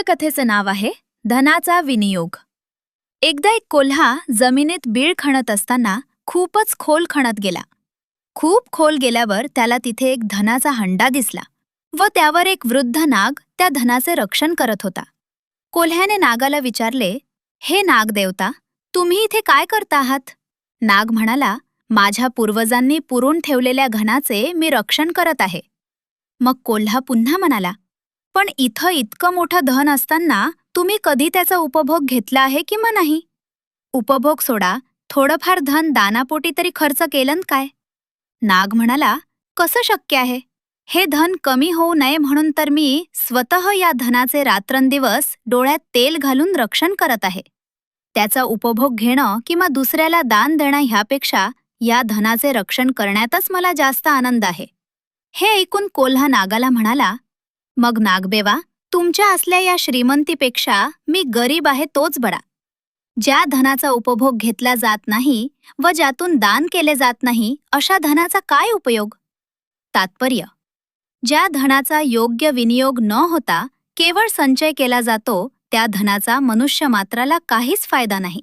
कथेचं नाव आहे धनाचा विनियोग. एकदा एक कोल्हा जमिनीत बीळ खणत असताना खूपच खोल खणत गेला. खूप खोल गेल्यावर त्याला तिथे एक धनाचा हंडा दिसला व त्यावर एक वृद्ध नाग त्या धनाचे रक्षण करत होता. कोल्ह्याने नागाला विचारले, हे नागदेवता, तुम्ही इथे काय करता आहात? नाग म्हणाला, माझ्या पूर्वजांनी पुरून ठेवलेल्या घनाचे मी रक्षण करत आहे. मग कोल्हा पुन्हा म्हणाला, पण इथं इतकं मोठं धन असताना तुम्ही कधी त्याचा उपभोग घेतला आहे किंवा नाही? उपभोग सोडा, थोडंफार धन दानापोटी तरी खर्च केलं काय? नाग म्हणाला, कसं शक्य आहे? हे धन कमी होऊ नये म्हणून तर मी स्वतः या धनाचे रात्रंदिवस डोळ्यात तेल घालून रक्षण करत आहे. त्याचा उपभोग घेणं किंवा दुसऱ्याला दान देणं ह्यापेक्षा या धनाचे रक्षण करण्यातच मला जास्त आनंद आहे. हे ऐकून कोल्हा नागाला म्हणाला, मग नागदेवा, तुमच्या असल्या या श्रीमंतीपेक्षा मी गरीब आहे तोच बरा. ज्या धनाचा उपभोग घेतला जात नाही व ज्यातून दान केले जात नाही अशा धनाचा काय उपयोग? तात्पर्य: ज्या धनाचा योग्य विनियोग न होता केवळ संचय केला जातो त्या धनाचा मनुष्य मात्राला काहीच फायदा नाही.